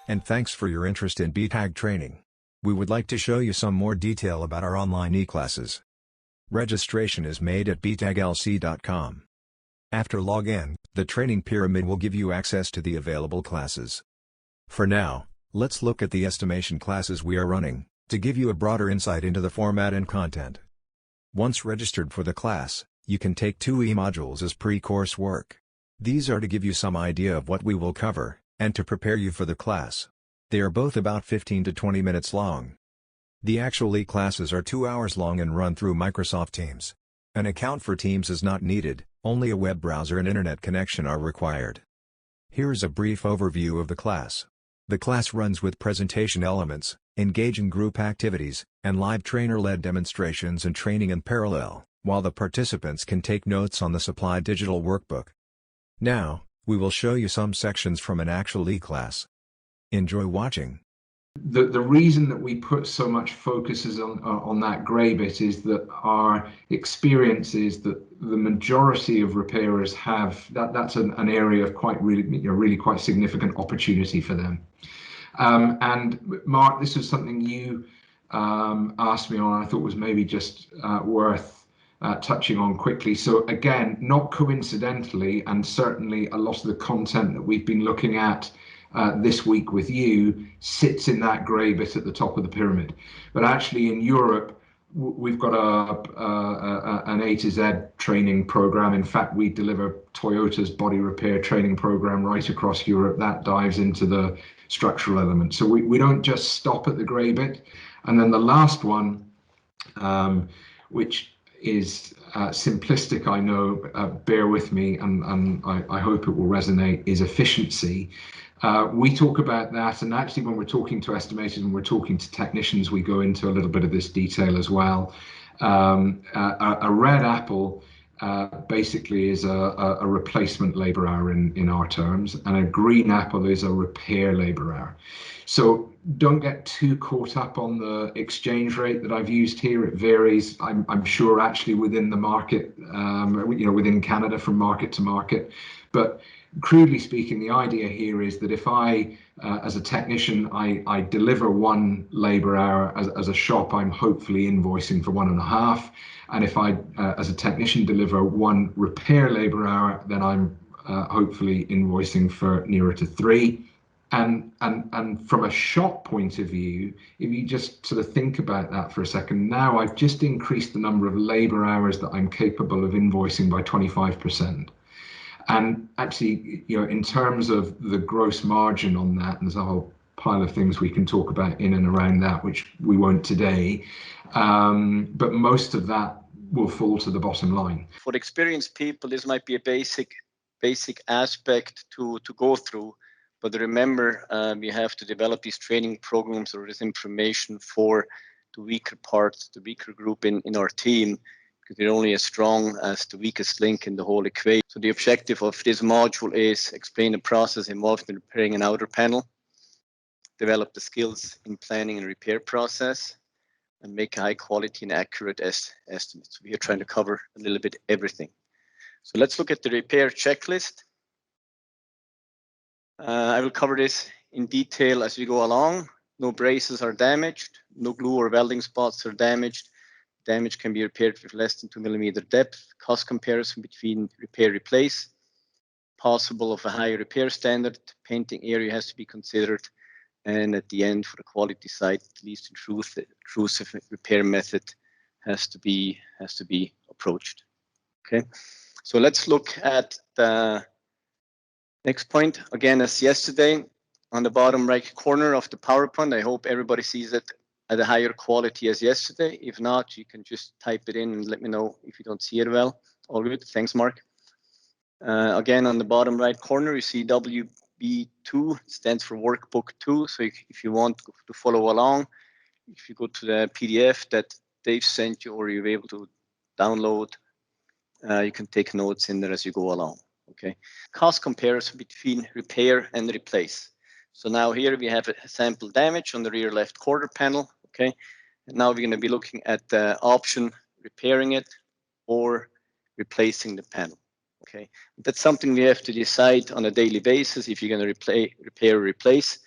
and thanks for your interest in BETAG training. We would like to show you some more detail about our online eClasses. Registration is made at betaglc.com. After login, the training pyramid will give you access to the available classes. For now, let's look at the estimation classes we are running, to give you a broader insight into the format and content. Once registered for the class, you can take 2 e-modules as pre-course work. These are to give you some idea of what we will cover, and to prepare you for the class. They are both about 15 to 20 minutes long. The actual e-classes are 2 hours long and run through Microsoft Teams. An account for Teams is not needed, only a web browser and internet connection are required. Here is a brief overview of the class. The class runs with presentation elements, engaging group activities, and live trainer-led demonstrations and training in parallel, while the participants can take notes on the supplied digital workbook. Now, we will show you some sections from an actual e-class. Enjoy watching. The reason that we put so much focus on that grey bit is that our experience is that the majority of repairers have that's an area of really quite significant opportunity for them. And Mark, this is something you asked me on. I thought was maybe just worth touching on quickly. So again, not coincidentally, and certainly a lot of the content that we've been looking at this week with you sits in that grey bit at the top of the pyramid. But actually in Europe, we've got an A to Z training program. In fact, we deliver Toyota's body repair training program right across Europe that dives into the structural elements. So we don't just stop at the grey bit. And then the last one, which is simplistic, I know, bear with me, and I hope it will resonate, is efficiency. We talk about that, and actually when we're talking to estimators and we're talking to technicians, we go into a little bit of this detail as well. A red apple basically is a replacement labour hour in our terms, and a green apple is a repair labour hour. So don't get too caught up on the exchange rate that I've used here. It varies, I'm sure, actually within the market, within Canada from market to market. But crudely speaking, the idea here is that if I, as a technician, I deliver 1 labour hour as a shop, I'm hopefully invoicing for 1.5. And if I, as a technician, deliver 1 repair labour hour, then I'm hopefully invoicing for nearer to 3. And from a shop point of view, if you just sort of think about that for a second, now I've just increased the number of labour hours that I'm capable of invoicing by 25%. And actually, in terms of the gross margin on that, and there's a whole pile of things we can talk about in and around that, which we won't today, but most of that will fall to the bottom line. For experienced people, this might be a basic aspect to go through, but remember, you have to develop these training programs or this information for the weaker parts, the weaker group in our team, because they're only as strong as the weakest link in the whole equation. So the objective of this module is explain the process involved in repairing an outer panel, develop the skills in planning and repair process, and make a high quality and accurate estimate. So we are trying to cover a little bit everything. So let's look at the repair checklist. I will cover this in detail as we go along. No braces are damaged, no glue or welding spots are damaged. Damage can be repaired with less than 2 millimeter depth. Cost comparison between repair, replace. Possible of a higher repair standard. Painting area has to be considered. And at the end, for the quality side, at least intrusive repair method has to be approached. Okay, so let's look at the next point. Again, as yesterday, on the bottom right corner of the PowerPoint, I hope everybody sees it at a higher quality as yesterday. If not, you can just type it in and let me know if you don't see it well. All good. Thanks, Mark. Again, on the bottom right corner, you see WB2 stands for Workbook 2. So if you want to follow along, if you go to the PDF that Dave sent you or you're able to download, you can take notes in there as you go along. Okay. Cost comparison between repair and replace. So now here we have a sample damage on the rear left quarter panel. Okay. And now we're going to be looking at the option repairing it or replacing the panel. Okay. That's something we have to decide on a daily basis if you're going to repair or replace.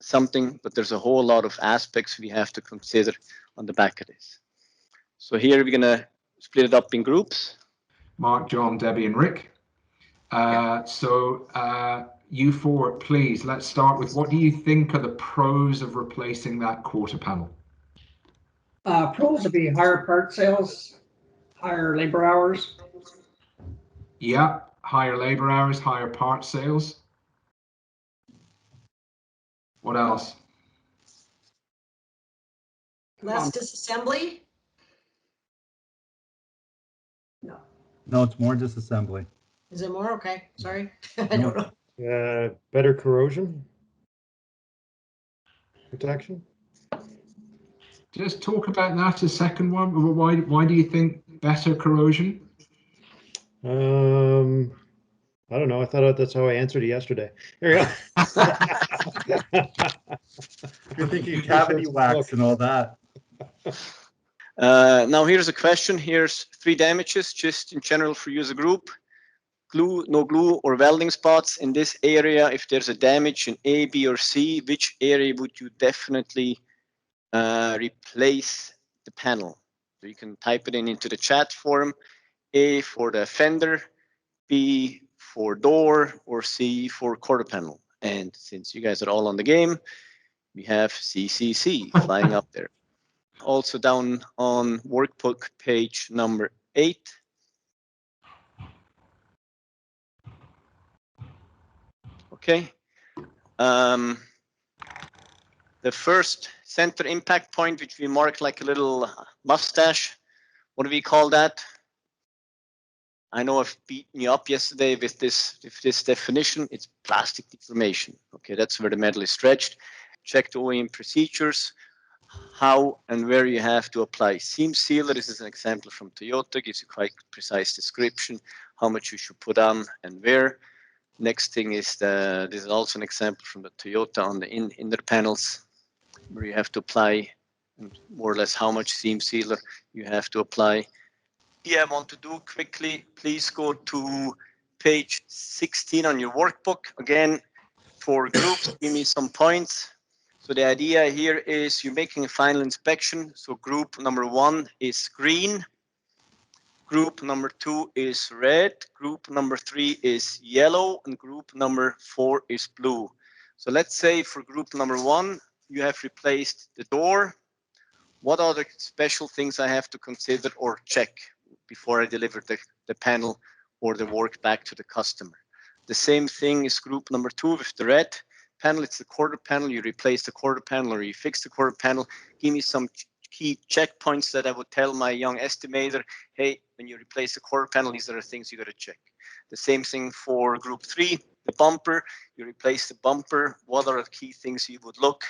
something, but there's a whole lot of aspects we have to consider on the back of this. So here we're gonna split it up in groups. Mark, John, Debbie, and Rick. You four, please, let's start with what do you think are the pros of replacing that quarter panel? Pros would be higher part sales, higher labor hours. Yeah, higher labor hours, higher part sales. What else? Less disassembly? No. No, it's more disassembly. Is it more? Okay, sorry. I don't know. Better corrosion protection. Just talk about that a second one. Why do you think better corrosion? I don't know. I thought that's how I answered it yesterday. There we go. You're thinking cavity wax and all that. Now here's a question. Here's 3 damages just in general for you as a group. Glue, no glue or welding spots in this area. If there's a damage in A, B, or C, which area would you definitely replace the panel? So you can type it into the chat forum. A for the fender, B for door, or C for quarter panel. And since you guys are all on the game, we have CCC flying up there. Also down on workbook page number 8. Okay. The first center impact point, which we mark like a little mustache, what do we call that? I know I've beaten you up yesterday with this definition. It's plastic deformation. Okay, that's where the metal is stretched. Check the OEM procedures, how and where you have to apply seam sealer. This is an example from Toyota, gives you quite precise description, how much you should put on and where. Next thing is this is also an example from the Toyota on the inner panels, where you have to apply more or less how much seam sealer you have to apply. Yeah, I want to do quickly, please go to page 16 on your workbook. Again, for groups, give me some points. So the idea here is you're making a final inspection. So group number 1 is green. Group number 2 is red. Group number 3 is yellow. And group number 4 is blue. So let's say for group number 1, you have replaced the door. What are the special things I have to consider or check before I deliver the panel or the work back to the customer? The same thing is group number 2 with the red panel. It's the quarter panel. You replace the quarter panel or you fix the quarter panel. Give me some key checkpoints that I would tell my young estimator, hey, when you replace the quarter panel, these are the things you got to check. The same thing for group 3, the bumper. You replace the bumper. What are the key things you would look,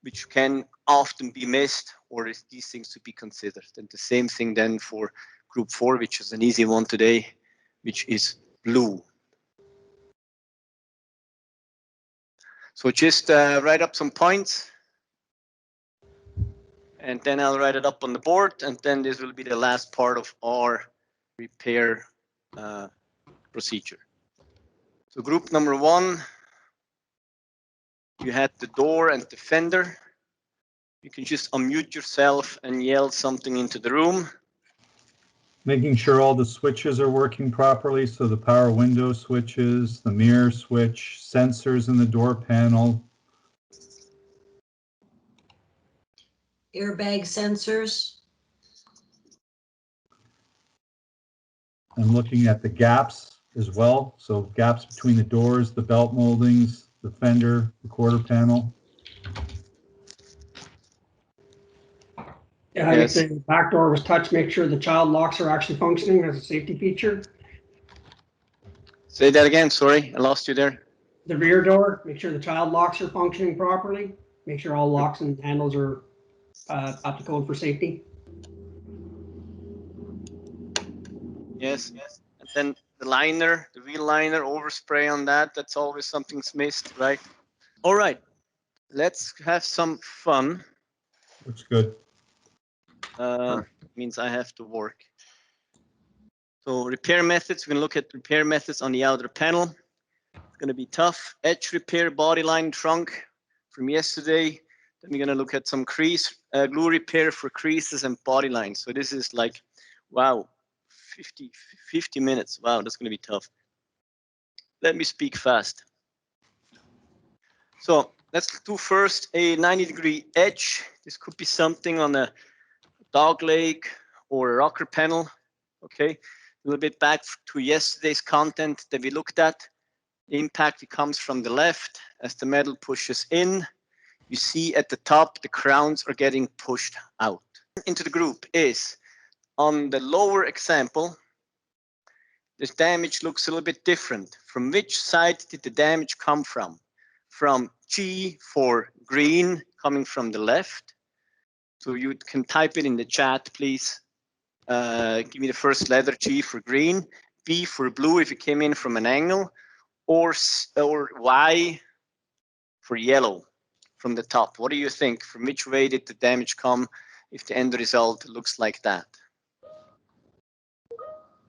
which can often be missed, or is these things to be considered? And the same thing then for group 4, which is an easy one today, which is blue. So just write up some points, and then I'll write it up on the board, and then this will be the last part of our repair procedure. So group number 1, you had the door and the fender. You can just unmute yourself and yell something into the room. Making sure all the switches are working properly. So the power window switches, the mirror switch, sensors in the door panel. Airbag sensors. And looking at the gaps as well. So gaps between the doors, the belt moldings, the fender, the quarter panel. Yeah, Yes. if the back door was touched, make sure the child locks are actually functioning as a safety feature. Say that again, sorry, I lost you there. The rear door, make sure the child locks are functioning properly. Make sure all locks and handles are up to code for safety. Yes, and then the liner, the wheel liner, overspray on that, that's always something's missed, right? All right, let's have some fun. Looks good. Means I have to work. So repair methods, we're gonna look at repair methods on the outer panel. It's gonna be tough. Edge repair, body line, trunk. from yesterday. Then we're gonna look at some crease glue repair for creases and body lines. So this is like, wow, 50 minutes. Wow, that's gonna be tough. Let me speak fast. So let's do first a 90-degree edge. This could be something on a dog leg or a rocker panel. Okay, a little bit back to yesterday's content that we looked at. The impact, it comes from the left as the metal pushes in. You see at the top, the crowns are getting pushed out. Into the group is, on the lower example, this damage looks a little bit different. From which side did the damage come from? From G for green, coming from the left. So you can type it in the chat, please. Give me the first letter, G for green, B for blue if it came in from an angle, or Y for yellow from the top. What do you think? From which way did the damage come if the end result looks like that?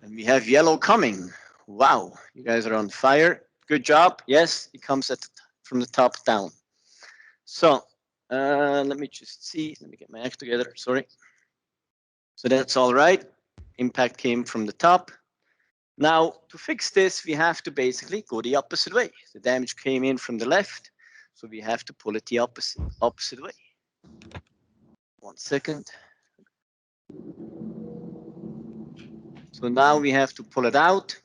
And we have yellow coming. Wow, you guys are on fire. Good job. Yes, it comes from the top down. So let me just see. Let me get my act together. Sorry. So that's all right. Impact came from the top. Now, to fix this, we have to basically go the opposite way. The damage came in from the left, so we have to pull it the opposite way. 1 second. So now we have to pull it out,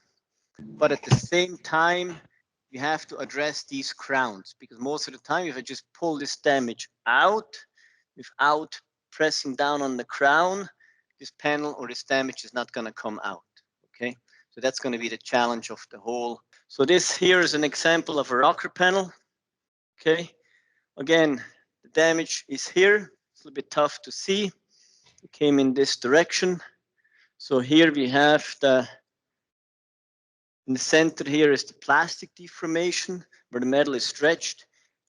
but at the same time, we have to address these crowns, because most of the time, if I just pull this damage out without pressing down on the crown, this panel or this damage is not going to come out. Okay, so that's going to be the challenge of the whole. So this here is an example of a rocker panel. Okay, again, the damage is here. It's a little bit tough to see. It came in this direction. So here we have in the center here is the plastic deformation where the metal is stretched.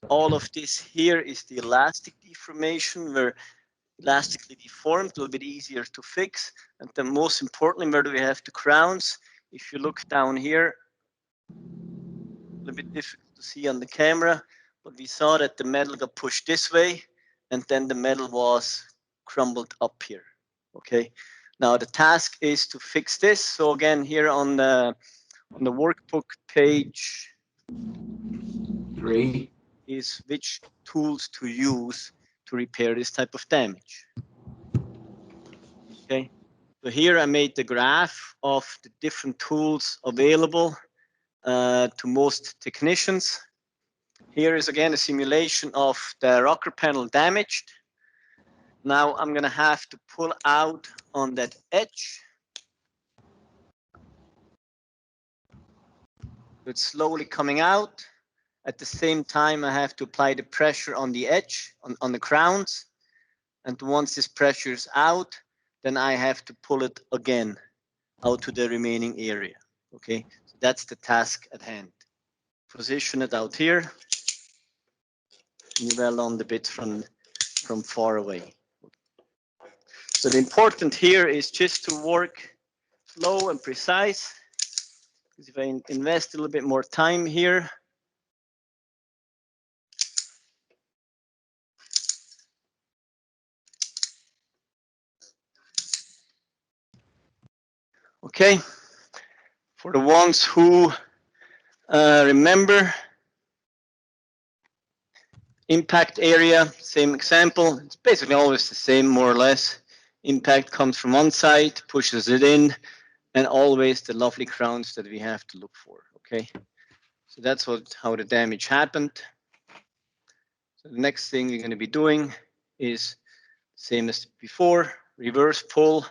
All of this here is the elastic deformation where elastically deformed, a little bit easier to fix. And then most importantly, where do we have the crowns? If you look down here, a little bit difficult to see on the camera, but we saw that the metal got pushed this way and then the metal was crumbled up here. Okay, now the task is to fix this. So again, here on the workbook page 3 is which tools to use to repair this type of damage. Okay, so here I made the graph of the different tools available to most technicians. Here is again a simulation of the rocker panel damaged. Now I'm going to have to pull out on that edge. It's slowly coming out. At the same time, I have to apply the pressure on the edge, on the crowns. And once this pressure is out, then I have to pull it again out to the remaining area. Okay, so that's the task at hand. Position it out here. You weld on the bit from far away. So the important here is just to work slow and precise. Because if I invest a little bit more time here, okay, for the ones who remember, impact area, same example. It's basically always the same, more or less. Impact comes from one side, pushes it in, and always the lovely crowns that we have to look for. Okay, so that's how the damage happened. So the next thing you're going to be doing is same as before, reverse pull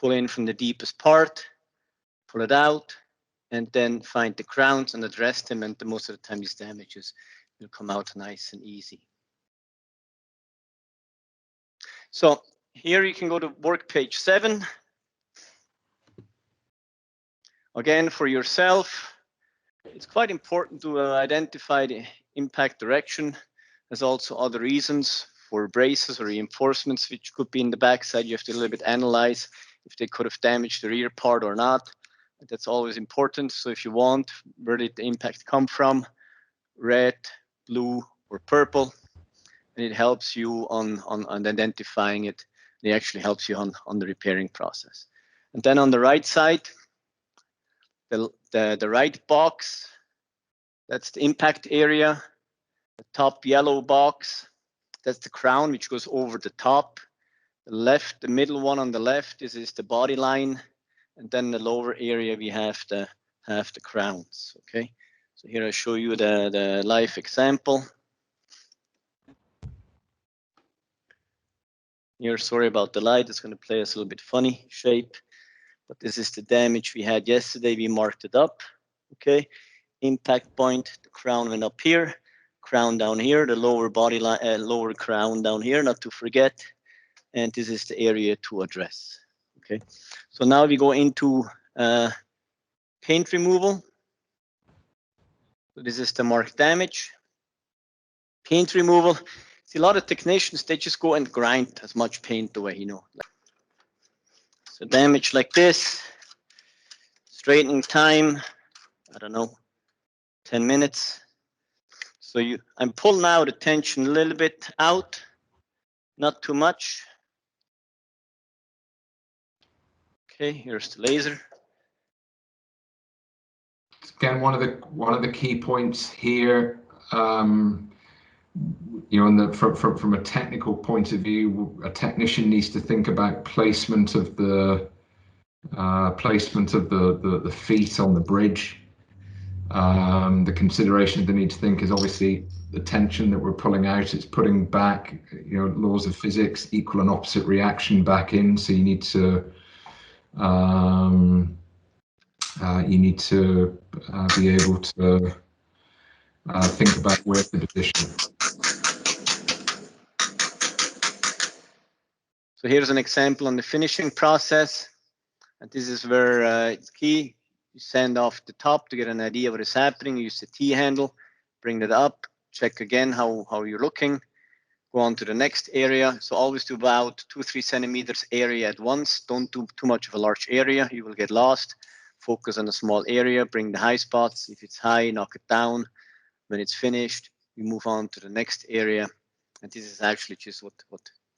in from the deepest part, pull it out, and then find the crowns and address them, and most of the time these damages will come out nice and easy. So here you can go to work page 7. Again, for yourself, it's quite important to identify the impact direction. There's also other reasons for braces or reinforcements, which could be in the backside. You have to a little bit analyze if they could have damaged the rear part or not. That's always important. So if you want, where did the impact come from? Red, blue, or purple, and it helps you on identifying it. It actually helps you on the repairing process. And then on the right side, the right box, that's the impact area. The top yellow box, that's the crown, which goes over the top. The middle one on the left, this is the body line. And then the lower area, we have the crowns, okay? So here I show you the live example. Here, sorry about the light, it's gonna play us a little bit funny shape, but this is the damage we had yesterday. We marked it up, okay? Impact point, the crown went up here, crown down here, the lower body line, lower crown down here, not to forget. And this is the area to address, okay? So now we go into paint removal. So this is the marked damage. Paint removal. See, a lot of technicians, they just go and grind as much paint away, you know. So damage like this, straightening time, I don't know, 10 minutes. So I'm pulling out the tension a little bit out, not too much. Okay, here's the laser. Again, one of the key points here, you know, from a technical point of view, a technician needs to think about placement of the feet on the bridge. The consideration they need to think is obviously the tension that we're pulling out. It's putting back, you know, laws of physics, equal and opposite reaction back in. So you need to be able to think about where to position. So here's an example on the finishing process. And this is where it's key. You sand off the top to get an idea of what is happening. Use the T-handle, bring that up, check again how you're looking. Go on to the next area. So always do about 2-3 centimeters area at once. Don't do too much of a large area. You will get lost. Focus on a small area. Bring the high spots. If it's high, knock it down. When it's finished, you move on to the next area. And this is actually just what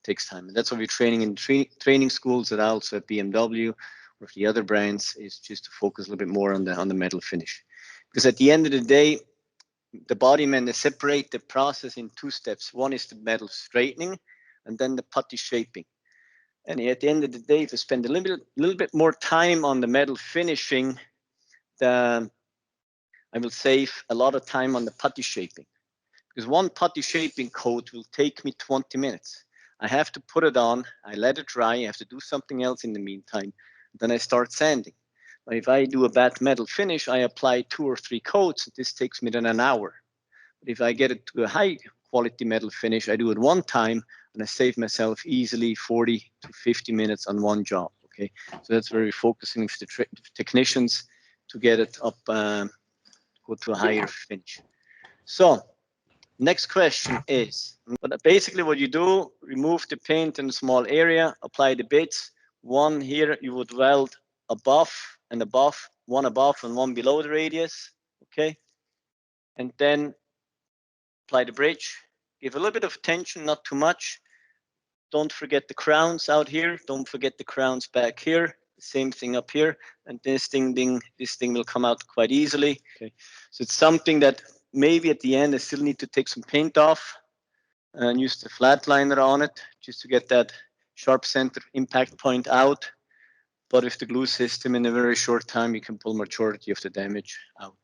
takes time. And that's what we're training in training schools, and also at BMW or the other brands, is just to focus a little bit more on the metal finish. Because at the end of the day, the body men, they separate the process in 2 steps. One is the metal straightening, and then the putty shaping. And at the end of the day, if you spend a little bit more time on the metal finishing, I will save a lot of time on the putty shaping. Because one putty shaping coat will take me 20 minutes. I have to put it on, I let it dry, I have to do something else in the meantime, then I start sanding. But if I do a bad metal finish, I apply 2 or 3 coats, this takes me then an hour. But if I get it to a high quality metal finish, I do it one time, and I save myself easily 40 to 50 minutes on one job, okay? So that's where we're focusing for the technicians to get it up, go to a higher finish. So, next question is, but basically what you do, remove the paint in a small area, apply the bits. One here you would weld above and above, one above and one below the radius, okay? And then apply the bridge. Give a little bit of tension, not too much. Don't forget the crowns out here. Don't forget the crowns back here. Same thing up here. And this thing will come out quite easily. Okay. So it's something that maybe at the end I still need to take some paint off and use the flat liner on it just to get that sharp center impact point out. But with the glue system, in a very short time, you can pull majority of the damage out.